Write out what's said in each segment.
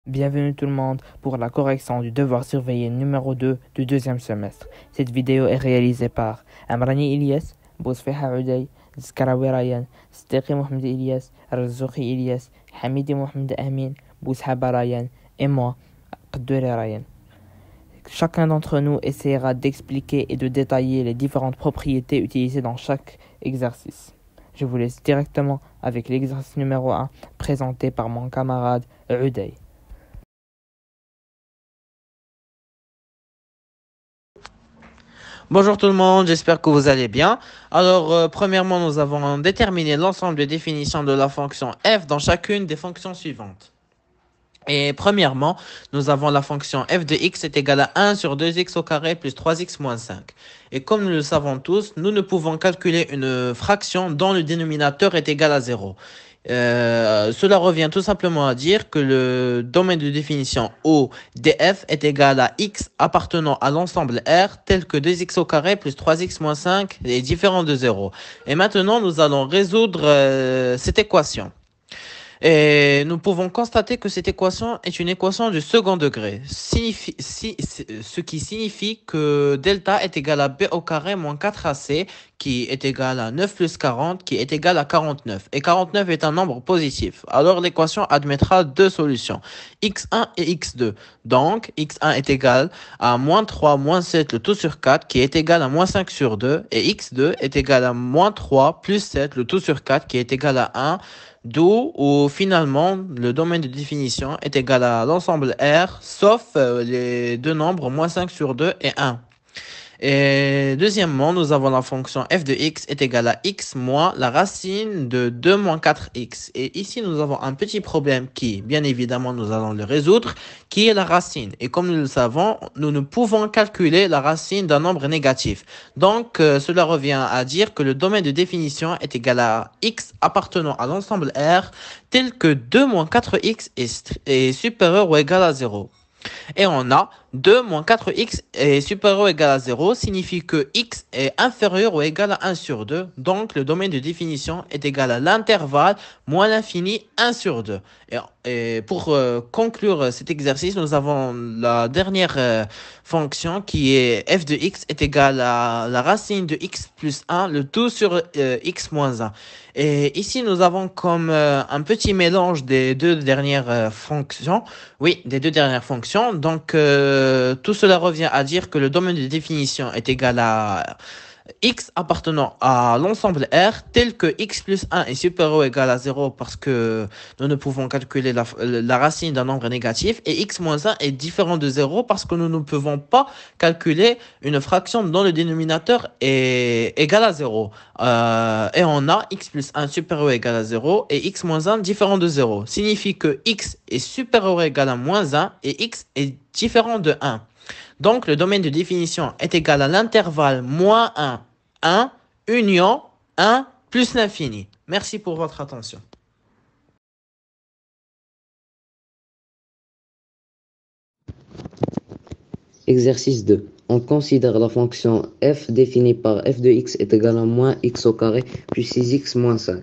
Bienvenue tout le monde pour la correction du devoir surveillé numéro 2 du deuxième semestre. Cette vidéo est réalisée par Amrani Ilyas, Bousfeha Uday, Zkarawi Ryan, Sdiqi Mohamed Ilyas, Razouki Ilyas, Hamidi Mohamed Amin, Boushaba Ryan et moi, Qaddouri Ryan. Chacun d'entre nous essaiera d'expliquer et de détailler les différentes propriétés utilisées dans chaque exercice. Je vous laisse directement avec l'exercice numéro 1 présenté par mon camarade Uday. Bonjour tout le monde, j'espère que vous allez bien. Alors, premièrement, nous avons déterminé l'ensemble de définitions de la fonction f dans chacune des fonctions suivantes. Et premièrement, nous avons la fonction f de x est égale à 1 sur 2x au carré plus 3x moins 5. Et comme nous le savons tous, nous ne pouvons calculer une fraction dont le dénominateur est égal à 0. Cela revient tout simplement à dire que le domaine de définition O df est égal à x appartenant à l'ensemble R tel que 2x au carré plus 3x moins 5 est différent de 0. Et maintenant, nous allons résoudre cette équation. Et nous pouvons constater que cette équation est une équation du second degré, ce qui signifie que delta est égal à b au carré moins 4ac, qui est égal à 9 plus 40, qui est égal à 49. Et 49 est un nombre positif. Alors l'équation admettra deux solutions, x1 et x2. Donc, x1 est égal à moins 3 moins 7 le tout sur 4, qui est égal à moins 5 sur 2. Et x2 est égal à moins 3 plus 7 le tout sur 4, qui est égal à 1. D'où où finalement le domaine de définition est égal à l'ensemble R sauf les deux nombres moins 5 sur 2 et 1. Et deuxièmement, nous avons la fonction f de x est égale à x moins la racine de 2 moins 4x. Et ici, nous avons un petit problème qui, bien évidemment, nous allons le résoudre, qui est la racine. Et comme nous le savons, nous ne pouvons calculer la racine d'un nombre négatif. Donc, cela revient à dire que le domaine de définition est égal à x appartenant à l'ensemble R tel que 2 moins 4x est supérieur ou égal à 0. Et on a 2 moins 4x est supérieur ou égal à 0 signifie que x est inférieur ou égal à 1 sur 2. Donc, le domaine de définition est égal à l'intervalle moins l'infini 1 sur 2. Et pour conclure cet exercice, nous avons la dernière fonction qui est f de x est égal à la racine de x plus 1, le tout sur x moins 1. Et ici, nous avons comme un petit mélange des deux dernières fonctions. Oui, des deux dernières fonctions. Donc, tout cela revient à dire que le domaine de définition est égal à x appartenant à l'ensemble R tel que x plus 1 est supérieur ou égal à 0 parce que nous ne pouvons calculer la racine d'un nombre négatif et x moins 1 est différent de 0 parce que nous ne pouvons pas calculer une fraction dont le dénominateur est égal à 0. Et on a x plus 1 supérieur ou égal à 0 et x moins 1 différent de 0. Signifie que x est supérieur ou égal à moins 1 et x est différent de 1. Donc, le domaine de définition est égal à l'intervalle moins 1, 1, union 1 plus l'infini. Merci pour votre attention. Exercice 2. On considère la fonction f définie par f de x est égal à moins x au carré plus 6x moins 5.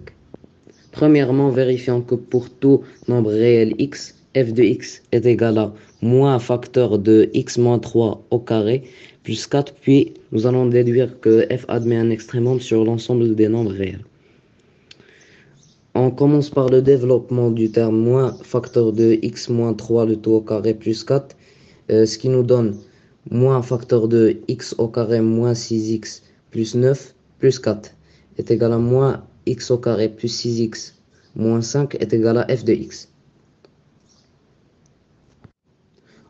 Premièrement, vérifions que pour tout nombre réel x, f de x est égal à moins un facteur de x moins 3 au carré plus 4, puis nous allons déduire que f admet un extrémum sur l'ensemble des nombres réels. On commence par le développement du terme moins facteur de x moins 3 le tout au carré plus 4, ce qui nous donne moins facteur de x au carré moins 6x plus 9 plus 4 est égal à moins x au carré plus 6x moins 5 est égal à f de x.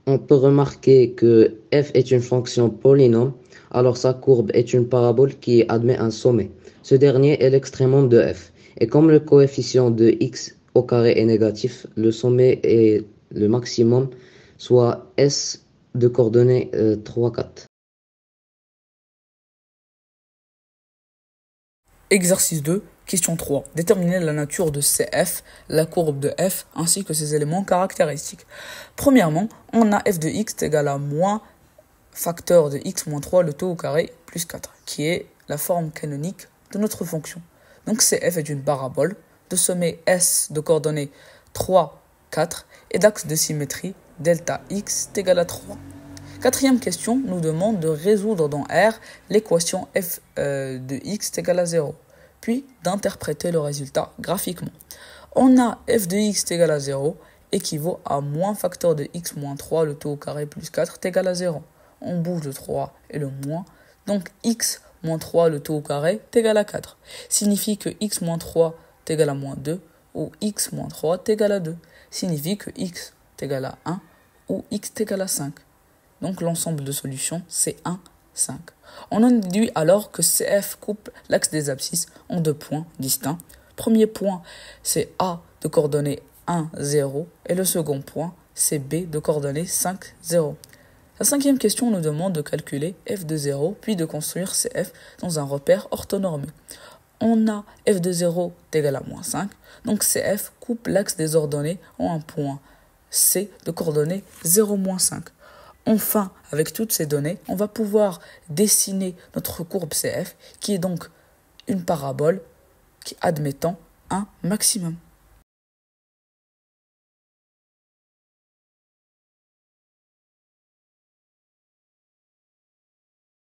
On peut remarquer que f est une fonction polynôme, alors sa courbe est une parabole qui admet un sommet. Ce dernier est l'extrémum de f. Et comme le coefficient de x au carré est négatif, le sommet est le maximum, soit s de coordonnées 3, 4. Exercice 2, question 3. Déterminer la nature de CF, la courbe de f, ainsi que ses éléments caractéristiques. Premièrement, on a f de x égale à moins facteur de x moins 3, le tout au carré, plus 4, qui est la forme canonique de notre fonction. Donc CF est une parabole de sommet S de coordonnées 3, 4 et d'axe de symétrie delta x est égal à 3. Quatrième question nous demande de résoudre dans R l'équation f de x est égal à 0, puis d'interpréter le résultat graphiquement. On a f de x est égal à 0 équivaut à moins facteur de x moins 3, le tout au carré plus 4 est égal à 0. On bouge le 3 et le moins, donc x moins 3, le tout au carré est égal à 4. Signifie que x moins 3 est égal à moins 2, ou x moins 3 est égal à 2. Signifie que x est égal à 1, ou x est égal à 5. Donc l'ensemble de solutions, c'est 1, 5. On en déduit alors que CF coupe l'axe des abscisses en deux points distincts. Premier point, c'est A de coordonnées 1, 0, et le second point, c'est B de coordonnées 5, 0. La cinquième question nous demande de calculer f de 0, puis de construire CF dans un repère orthonormé. On a f de 0 est égal à moins 5, donc CF coupe l'axe des ordonnées en un point C de coordonnées 0, moins 5. Enfin, avec toutes ces données, on va pouvoir dessiner notre courbe CF, qui est donc une parabole qui admettant un maximum.